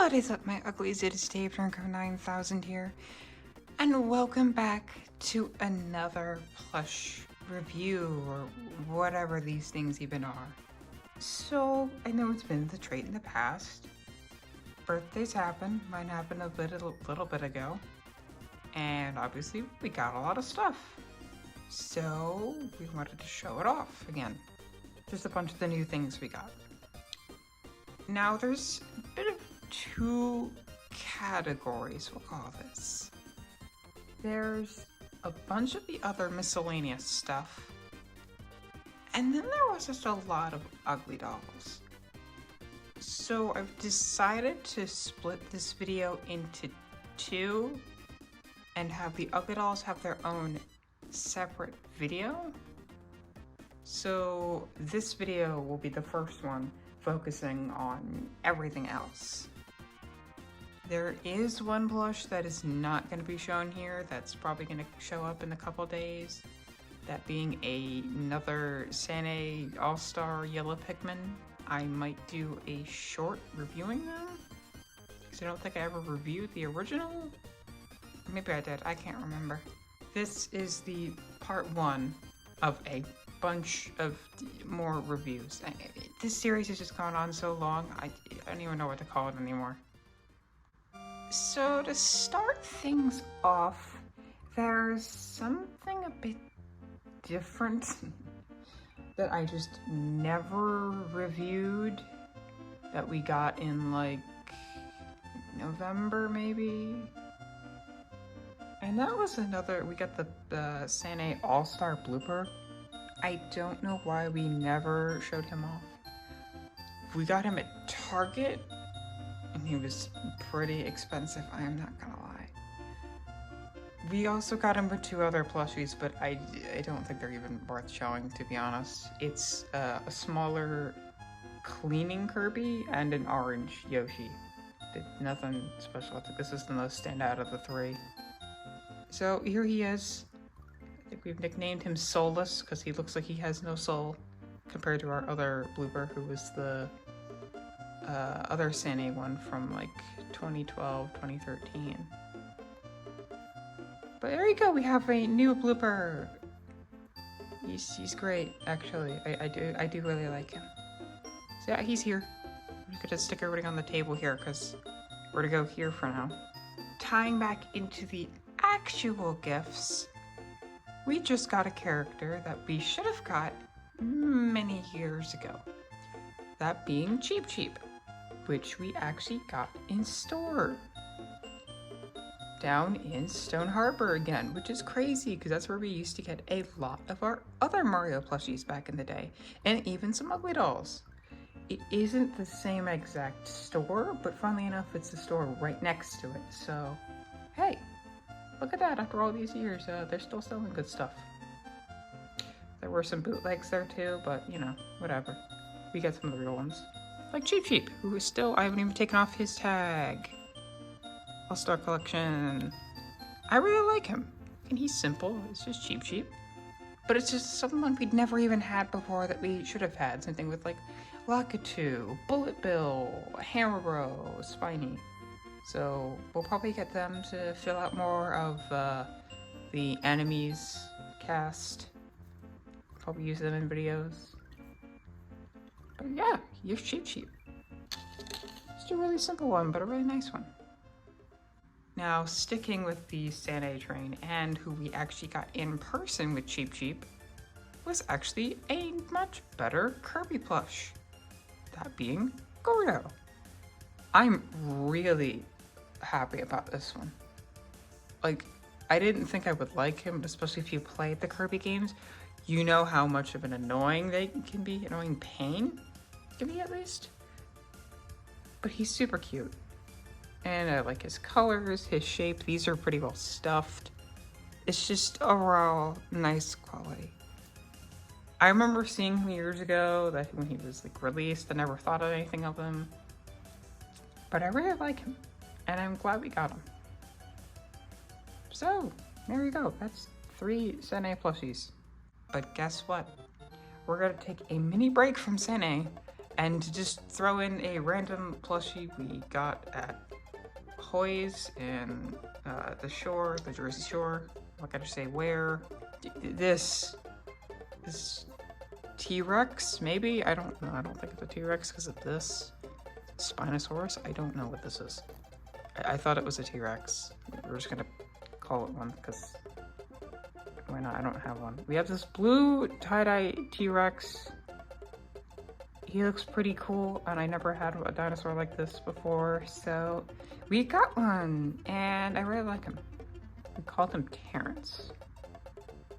What is up, my uglies? It is Dave Drunk of 9000 here, and welcome back to another plush review, or whatever these things even are. So, I know it's been the trait in the past. Birthdays happen. Mine happened a little bit ago. And obviously, we got a lot of stuff. So, we wanted to show it off again. Just a bunch of the new things we got. Now, there's a bit of two categories, we'll call this. There's a bunch of the other miscellaneous stuff, and then there was just a lot of Uglydolls. So I've decided to split this video into two and have the Uglydolls have their own separate video. So this video will be the first one focusing on everything else. There is one blush that is not going to be shown here. That's probably going to show up in a couple days. That being another Sane All-Star Yellow Pikmin. I might do a short reviewing them, because I don't think I ever reviewed the original. Or maybe I did, I can't remember. This is the part one of a bunch of more reviews. This series has just gone on so long, I don't even know what to call it anymore. So to start things off, there's something a bit different that I just never reviewed that we got in like November maybe. And that was we got the Sane All-Star blooper. I don't know why we never showed him off. We got him at Target, and he was pretty expensive, I am not gonna lie. We also got him with two other plushies, but I don't think they're even worth showing, to be honest. It's a smaller cleaning Kirby and an orange Yoshi. Did nothing special. I think this is the most standout of the three. So here he is. I think we've nicknamed him Soulless because he looks like he has no soul compared to our other blooper, who was the other Sane one from like 2012, 2013. But there you go, we have a new blooper. He's great, actually. I do really like him. So yeah, he's here. I'm just gonna stick everything on the table here because we're to go here for now. Tying back into the actual gifts, we just got a character that we should have got many years ago. That being Cheep Cheep, which we actually got in store. Down in Stone Harbor again, which is crazy because that's where we used to get a lot of our other Mario plushies back in the day, and even some Uglydolls. It isn't the same exact store, but funnily enough, it's the store right next to it, so hey. Look at that, after all these years, they're still selling good stuff. There were some bootlegs there too, but you know, whatever. We got some of the real ones. Like Cheep Cheep, who is still, I haven't even taken off his tag. All-Star Collection. I really like him. And he's simple, it's just Cheep Cheep. But it's just something like we'd never even had before that we should have had. Something with like Lakitu, Bullet Bill, Hammer Bro, Spiny. So we'll probably get them to fill out more of the enemies cast. Probably use them in videos. But yeah, you're Cheep Cheep. Just a really simple one, but a really nice one. Now, sticking with the Sane train, and who we actually got in person with Cheep Cheep, was actually a much better Kirby plush. That being Gordo. I'm really happy about this one. Like, I didn't think I would like him, especially if you played the Kirby games. You know how much of an annoying they can be, annoying pain, to me at least. But he's super cute. And I like his colors, his shape, these are pretty well stuffed. It's just overall nice quality. I remember seeing him years ago, that when he was like released, I never thought of anything of him. But I really like him, and I'm glad we got him. So, there you go. That's 3 Sane plushies. But guess what? We're gonna take a mini break from Sane, And to just throw in a random plushie we got at Hoy's in the shore, the Jersey Shore. What can I say? Where? This is T-Rex, maybe? I don't know. I don't think it's a T-Rex because of this. Spinosaurus? I don't know what this is. I thought it was a T-Rex. We're just gonna call it one because why not? I don't have one. We have this blue tie-dye T-Rex. He looks pretty cool, and I never had a dinosaur like this before, so we got one, and I really like him. We called him Terrence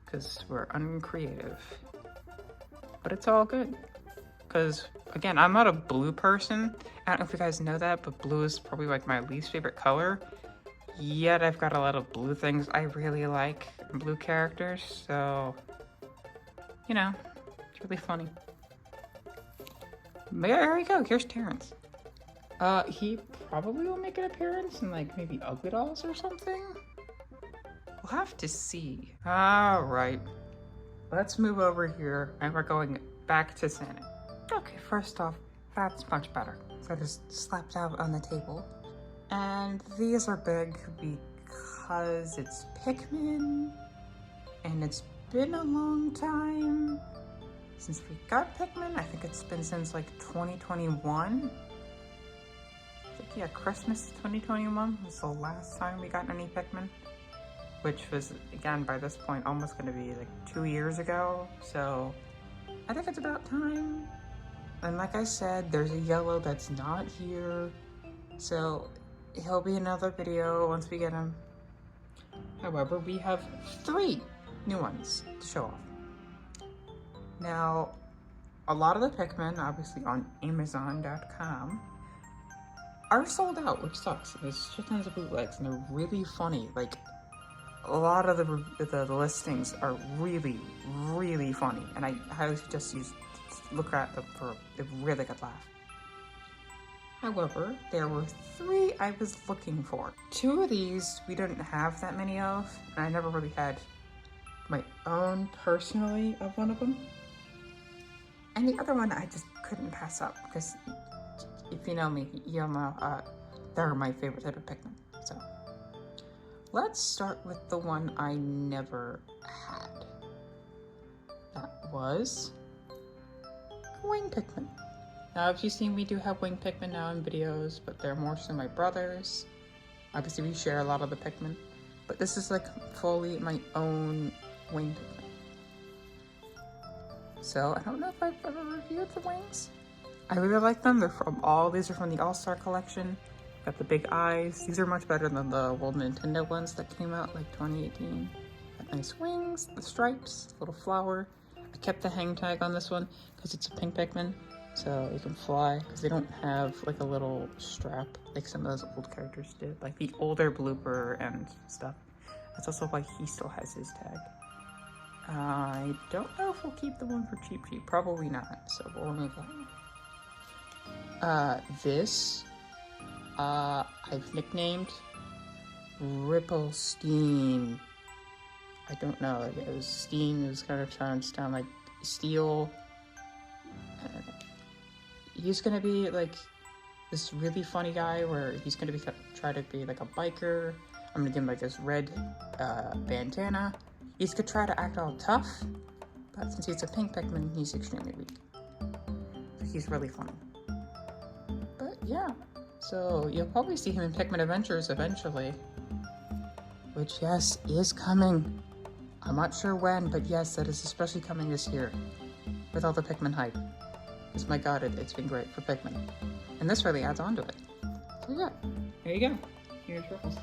because we're uncreative, but it's all good because, again, I'm not a blue person. I don't know if you guys know that, but blue is probably like my least favorite color, yet I've got a lot of blue things I really like, blue characters, so, you know, it's really funny. But yeah, there we go. Here's Terrence. He probably will make an appearance in like maybe Uglydolls or something. We'll have to see. All right, let's move over here, and we're going back to Santa. Okay, first off, that's much better. So I just slapped out on the table, and these are big because it's Pikmin, and it's been a long time since we got Pikmin. I think it's been since like 2021. I think, yeah, Christmas 2021 was the last time we got any Pikmin, which was, again, by this point, almost gonna be like 2 years ago. So I think it's about time. And like I said, there's a yellow that's not here. So he'll be another video once we get him. However, we have 3 new ones to show off. Now, a lot of the Pikmin, obviously on Amazon.com, are sold out, which sucks. There's shit tons of bootlegs, and they're really funny. Like, a lot of the listings are really, really funny, and I highly suggest you look at them for a really good laugh. However, there were 3 I was looking for. 2 of these we didn't have that many of, and I never really had my own personally of one of them. And the other one I just couldn't pass up because if you know me, you'll know they're my favorite type of Pikmin. So let's start with the one I never had. That was wing Pikmin. Now, if you've seen, we do have wing Pikmin now in videos, but they're more so my brothers. Obviously, we share a lot of the Pikmin, but this is like fully my own wing Pikmin. So I don't know if I've ever reviewed the wings. I really like them. These are from the All-Star collection. Got the big eyes. These are much better than the World Nintendo ones that came out like 2018. Got nice wings, the stripes, little flower. I kept the hang tag on this one because it's a pink Pikmin, so you can fly, because they don't have like a little strap like some of those old characters did, like the older Blooper and stuff. That's also why he still has his tag. I don't know if we'll keep the one for Cheep Cheep. Probably not, so we'll remove that. This, I've nicknamed Ripplestein. I don't know, it was Steen, it was kind of trying to sound like steel. I don't know. He's gonna be like this really funny guy where he's gonna try to be like a biker. I'm gonna give him like this red bandana. He's gonna try to act all tough, but since he's a pink Pikmin, he's extremely weak. So he's really funny. But yeah, so you'll probably see him in Pikmin Adventures eventually, which, yes, is coming. I'm not sure when, but yes, that is especially coming this year with all the Pikmin hype. Because my god, it's been great for Pikmin. And this really adds on to it. So yeah, there you go. Here's Ripples.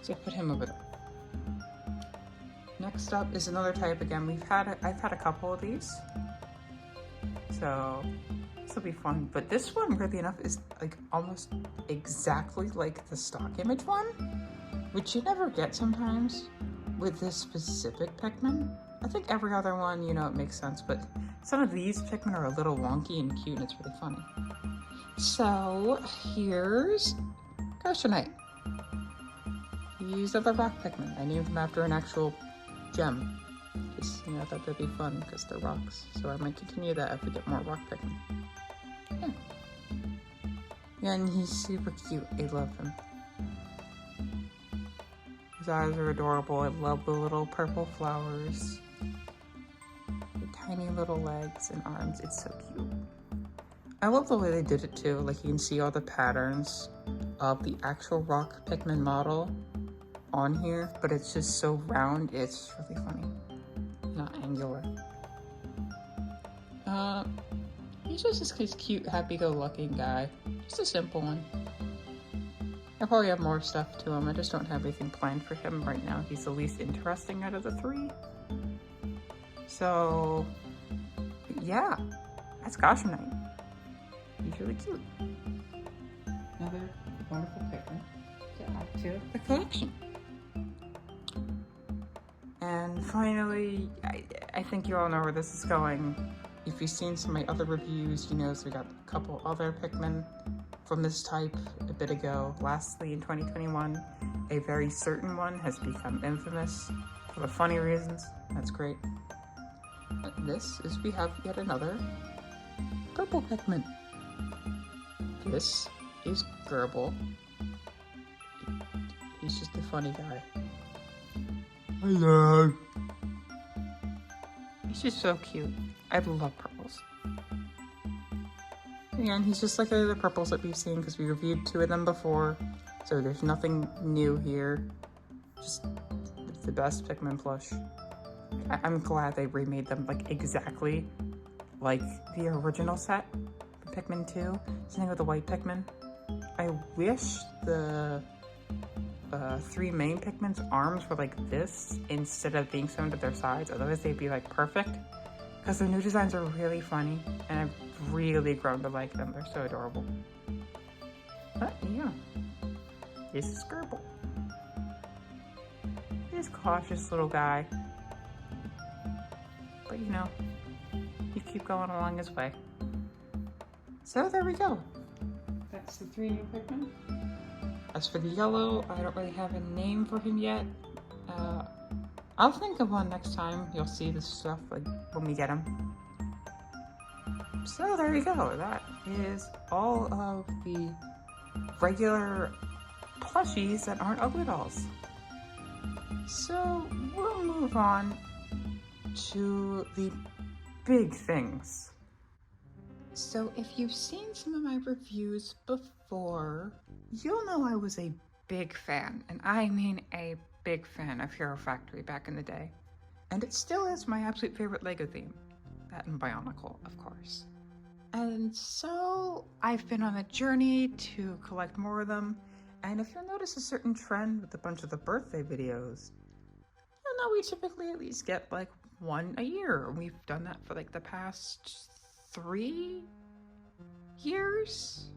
So put him over there. Next up is another type again. I've had a couple of these. So this will be fun. But this one, weirdly enough, is like almost exactly like the stock image one, which you never get sometimes with this specific Pikmin. I think every other one, you know, it makes sense, but some of these Pikmin are a little wonky and cute, and it's really funny. So here's Goshenite. These are the rock Pikmin. I named them after an actual gem. Just, you know, I thought that'd be fun because they're rocks. So I might continue that if we get more rock Pikmin. Yeah, and he's super cute. I love him. His eyes are adorable. I love the little purple flowers. The tiny little legs and arms. It's so cute. I love the way they did it too. Like you can see all the patterns of the actual rock Pikmin model on here, but it's just so round. It's really funny. Not angular. He's just this cute, happy-go-lucky guy. Just a simple one. I probably have more stuff to him. I just don't have anything planned for him right now. He's the least interesting out of the three. So, yeah, that's Goshenite. He's really cute. Another wonderful Pikmin to add to the collection. And finally, I think you all know where this is going. If you've seen some of my other reviews, you know we got a couple other Pikmin from this type a bit ago. Lastly, in 2021, a very certain one has become infamous for the funny reasons. That's great. But we have yet another purple Pikmin. This is Gerbil. He's just a funny guy. Hello. He's just so cute. I love purples. And he's just like the purples that we've seen because we reviewed 2 of them before. So there's nothing new here. Just the best Pikmin plush. I'm glad they remade them like exactly like the original set for Pikmin 2. Same with the white Pikmin. I wish the 3 main Pikmin's arms were like this instead of being sewn to their sides. Otherwise they'd be like perfect. Because their new designs are really funny, and I've really grown to like them. They're so adorable. But yeah, this is Gerbil. He's a cautious little guy. But you know, you keep going along his way. So there we go. That's the 3 new Pikmin. As for the yellow, I don't really have a name for him yet. I'll think of one next time. You'll see this stuff like when we get him. So there you go. That is all of the regular plushies that aren't Uglydolls. So we'll move on to the big things. So if you've seen some of my reviews before, you'll know I was a big fan, and I mean a big fan of Hero Factory back in the day. And it still is my absolute favorite LEGO theme. That and Bionicle, of course. And so I've been on a journey to collect more of them. And if you'll notice a certain trend with a bunch of the birthday videos, you'll know we typically at least get like 1 a year. We've done that for like the past 3 years.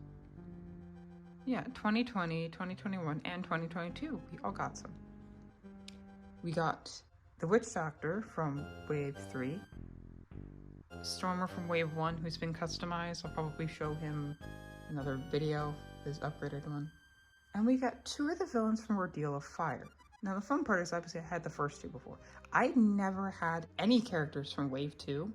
Yeah, 2020, 2021, and 2022. We all got some. We got the Witch Doctor from Wave 3. Stormer from Wave 1, who's been customized. I'll probably show him another video, his upgraded one. And we got 2 of the villains from Ordeal of Fire. Now the fun part is obviously I had the first 2 before. I never had any characters from Wave 2.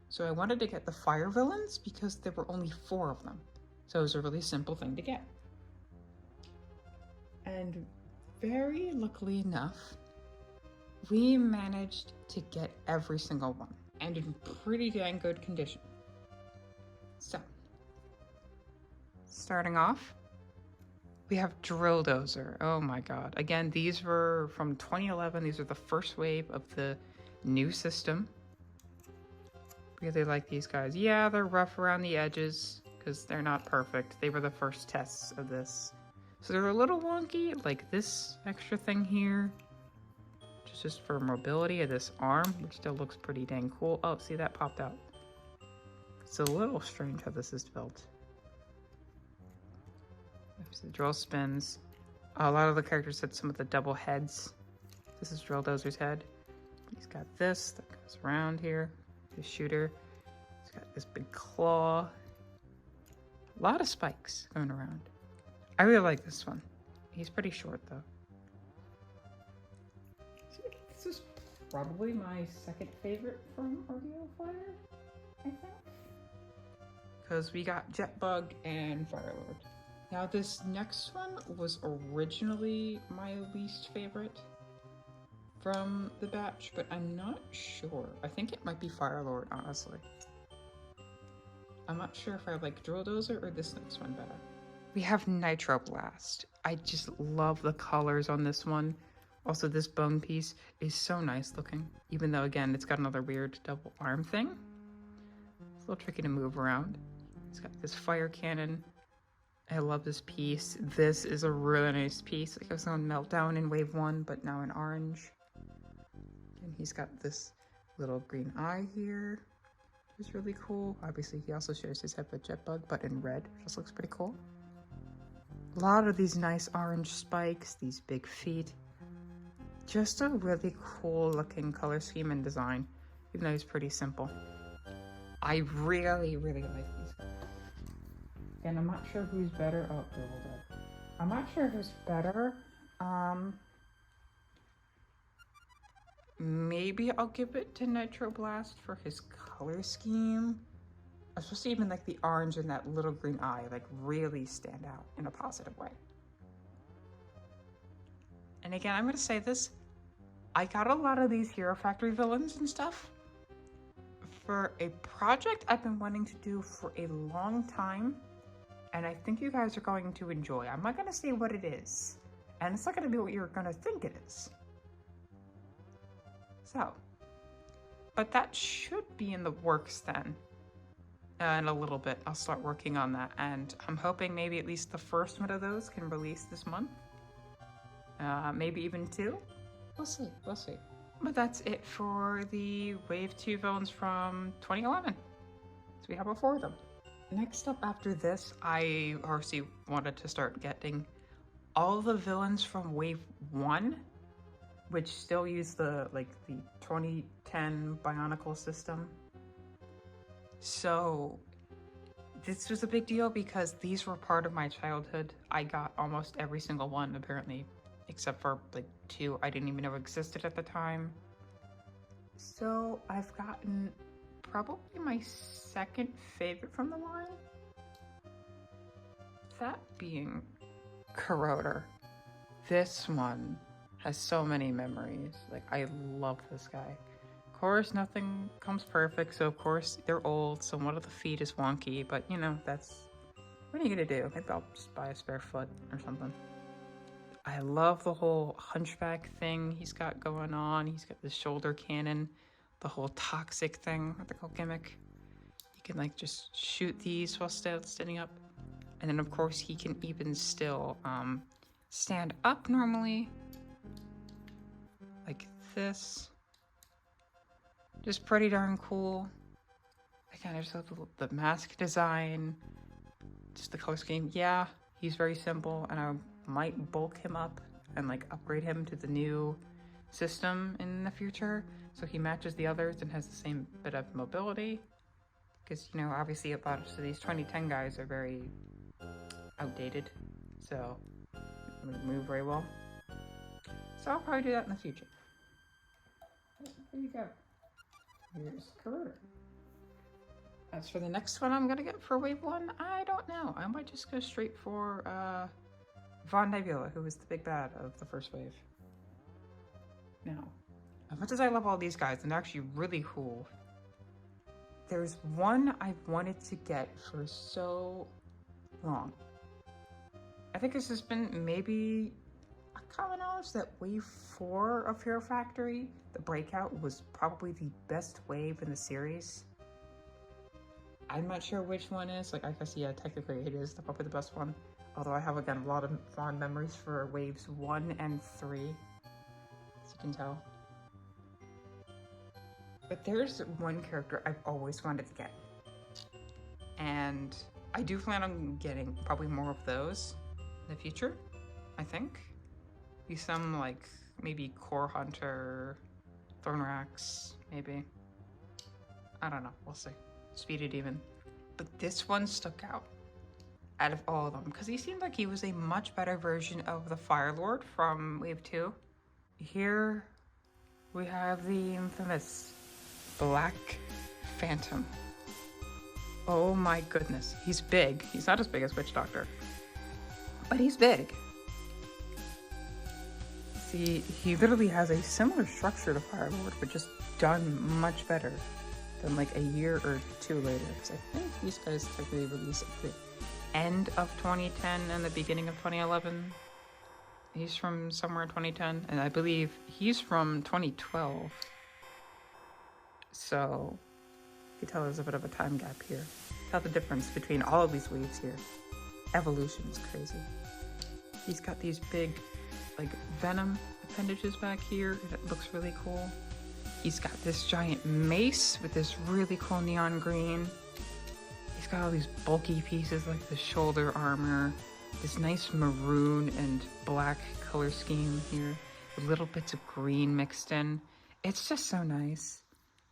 So I wanted to get the fire villains because there were only 4 of them. So it was a really simple thing to get. And very luckily enough, we managed to get every single one and in pretty dang good condition. So, starting off, we have Drill Dozer. Oh my god. Again, these were from 2011. These are the first wave of the new system. Really like these guys. Yeah, they're rough around the edges because they're not perfect. They were the first tests of this. So they're a little wonky, like this extra thing here, which is just for mobility of this arm, which still looks pretty dang cool. Oh, see, that popped out. It's a little strange how this is built. There's the drill spins. A lot of the characters had some of the double heads. This is Drill Dozer's head. He's got this that goes around here. The shooter. He's got this big claw. A lot of spikes going around. I really like this one. He's pretty short though. This is probably my second favorite from Ordeal Fire, I think. because we got Jetbug and Firelord. Now this next one was originally my least favorite from the batch, but I'm not sure. I think it might be Firelord, honestly. I'm not sure if I like Drill Dozer or this next one better. We have Nitro Blast. I just love the colors on this one. Also, this bone piece is so nice looking, even though, again, it's got another weird double arm thing. It's a little tricky to move around. It's got this fire cannon. I love this piece. This is a really nice piece. Like I was on Meltdown in Wave 1, but now in orange. And he's got this little green eye here, which is really cool. Obviously, he also shares his head with Jetbug, but in red, which just looks pretty cool. A lot of these nice orange spikes, these big feet. Just a really cool looking color scheme and design, even though it's pretty simple. I really, really like these guys. And I'm not sure who's better. Oh, they're all dead. I'm not sure who's better. Maybe I'll give it to Nitro Blast for his color scheme. Especially even like the orange and that little green eye, like really stand out in a positive way. And again, I'm gonna say this, I got a lot of these Hero Factory villains and stuff for a project I've been wanting to do for a long time, and I think you guys are going to enjoy. I'm not gonna say what it is, and it's not gonna be what you're gonna think it is. So, but that should be in the works then. In a little bit, I'll start working on that, and I'm hoping maybe at least the first one of those can release this month. Maybe even 2. We'll see, we'll see. But that's it for the Wave 2 villains from 2011. So we have all 4 of them. Next up after this, I obviously wanted to start getting all the villains from Wave 1, which still use the 2010 Bionicle system. So this was a big deal because these were part of my childhood. I got almost every single one apparently, except for like 2 I didn't even know existed at the time. So I've gotten probably my second favorite from the line. That being Corroder. This one has so many memories. Like, I love this guy. Of course, nothing comes perfect, so of course they're old, so one of the feet is wonky, but you know, that's, what are you gonna do? Maybe I'll just buy a spare foot or something. I love the whole hunchback thing he's got going on. He's got the shoulder cannon, the whole toxic thing, what they call gimmick. You can like just shoot these while standing up. And then of course he can even still stand up normally, like this. Just pretty darn cool. Again, I just love the mask design, just the color scheme. Yeah, he's very simple, and I might bulk him up and like upgrade him to the new system in the future so he matches the others and has the same bit of mobility. Because, you know, obviously a lot of these 2010 guys are very outdated, so they don't move very well. So I'll probably do that in the future. There you go. Here's Corroder. As for the next one I'm gonna get for Wave 1, I don't know. I might just go straight for Von Nebula, who was the big bad of the first wave. Now, as much as I love all these guys, and they're actually really cool, there's one I've wanted to get for so long. I think this has been maybe a common knowledge that Wave 4 of Hero Factory, the Breakout, was probably the best wave in the series. I'm not sure which one is. Like, I guess, yeah, technically it is probably the best one. Although I have, again, a lot of fond memories for Waves 1 and 3, as you can tell. But there's one character I've always wanted to get. And I do plan on getting probably more of those in the future, I think. Be some, like, maybe Core Hunter, Thornrax, maybe. I don't know, we'll see. Speeded even. But this one stuck out of all of them because he seemed like he was a much better version of the Firelord from Wave 2. Here we have the infamous Black Phantom. Oh my goodness. He's big. He's not as big as Witch Doctor, but he's big. See, he literally has a similar structure to Fire Lord, but just done much better than like a year or two later. Because I think these guys technically released at the end of 2010 and the beginning of 2011. He's from somewhere in 2010, and I believe he's from 2012. So you can tell there's a bit of a time gap here. Tell the difference between all of these waves here. Evolution is crazy. He's got these big, like, venom appendages back here that looks really cool. He's got this giant mace with this really cool neon green. He's got all these bulky pieces like the shoulder armor, this nice maroon and black color scheme here with little bits of green mixed in. It's just so nice.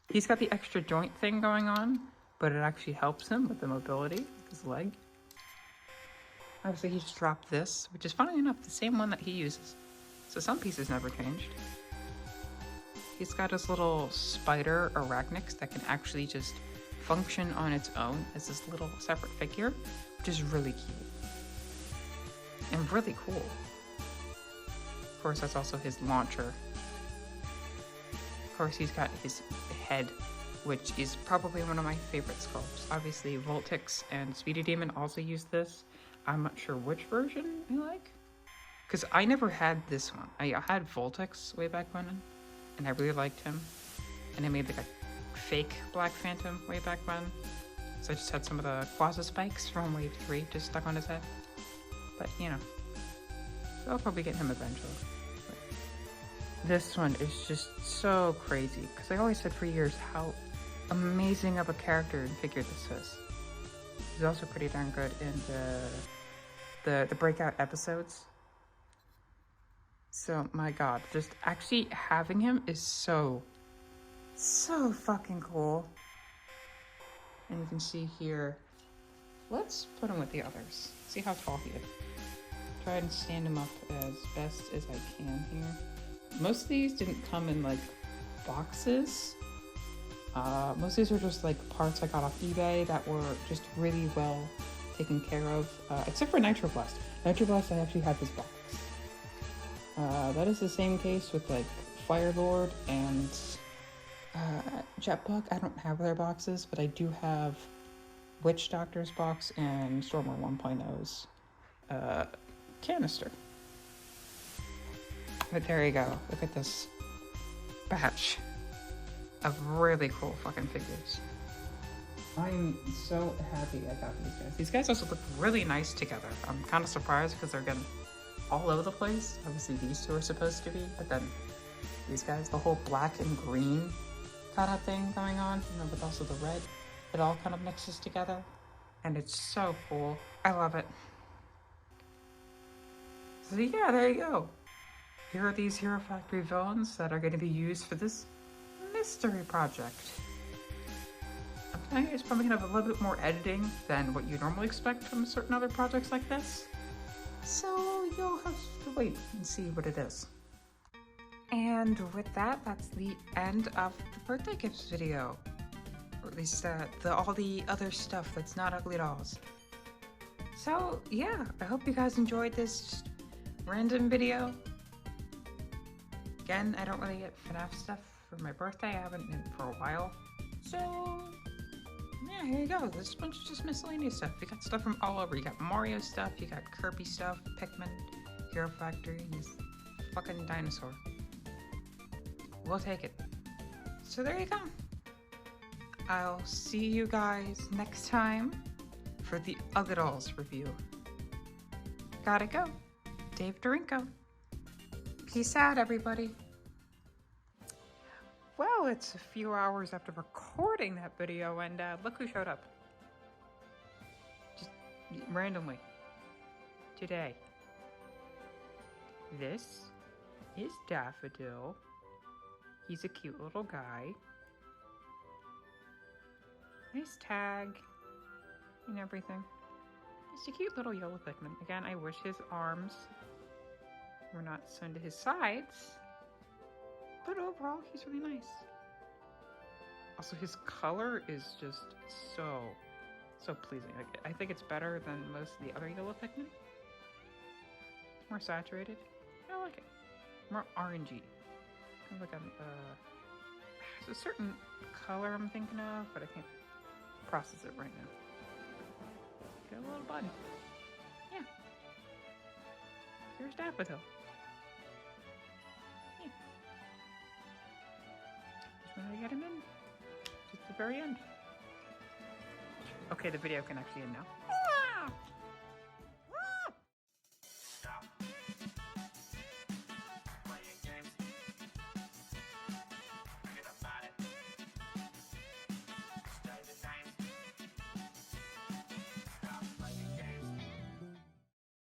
He's got the extra joint thing going on, but it actually helps him with the mobility with his leg. Obviously, he just dropped this, which is funny enough the same one that he uses. So some pieces never changed. He's got his little spider arachnix that can actually just function on its own as this little separate figure, which is really cute and really cool. Of course, that's also his launcher. Of course, he's got his head, which is probably one of my favorite sculpts. Obviously, Voltix and Speedy Demon also use this. I'm not sure which version I like, because I never had this one. I had Voltix way back when, and I really liked him. And I made like a fake Black Phantom way back when. So I just had some of the Quasi spikes from Wave 3 just stuck on his head. But, you know, so I'll probably get him eventually. But this one is just so crazy, because I always said for years how amazing of a character and figure this is. He's also pretty darn good in the breakout episodes. So, my god, just actually having him is so fucking cool. And you can see here, let's put him with the others. See how tall he is. Try and stand him up as best as I can here. Most of these didn't come in like boxes. Most of these are just like parts I got off eBay that were just really well taken care of, except for Nitroblast. Nitroblast, I actually have his box. That is the same case with like Firelord and Jetbug. I don't have their boxes, but I do have Witch Doctor's box and Stormware 1.0's canister. But there you go. Look at this batch of really cool fucking figures. I'm so happy I got these guys. These guys also look really nice together. I'm kind of surprised because they're getting all over the place. Obviously these two are supposed to be, but then these guys, the whole black and green kind of thing going on, you know, with also the red, it all kind of mixes together. And it's so cool. I love it. So yeah, there you go. Here are these Hero Factory villains that are going to be used for this mystery project. I'm telling you, it's probably going to have a little bit more editing than what you normally expect from certain other projects like this. So you'll have to wait and see what it is. And with that, that's the end of the birthday gifts video. Or at least all the other stuff that's not Uglydolls. So yeah, I hope you guys enjoyed this just random video. Again, I don't really get FNAF stuff for my birthday. I haven't for a while. So yeah, here you go. There's a bunch of just miscellaneous stuff. You got stuff from all over. You got Mario stuff, you got Kirby stuff, Pikmin, Hero Factory, and this fucking dinosaur. We'll take it. So there you go. I'll see you guys next time for the Uglydolls review. Gotta go. Dave Dorinko. Peace out, everybody. Well, it's a few hours after recording that video, and look who showed up. Just randomly. Today. This is Daffodil. He's a cute little guy. Nice tag and everything. Just a cute little yellow Pikmin. Again, I wish his arms were not sewn to his sides, but overall, he's really nice. Also, his color is just so So pleasing. Like, I think it's better than most of the other yellow Pikmin. More saturated. I like it. More orangey. Kind of like it's a certain color I'm thinking of, but I can't process it right now. Got a little bud. Yeah. Here's Daffodil. Yeah. Just when I get him in. Just the very end. Okay, the video can actually end now.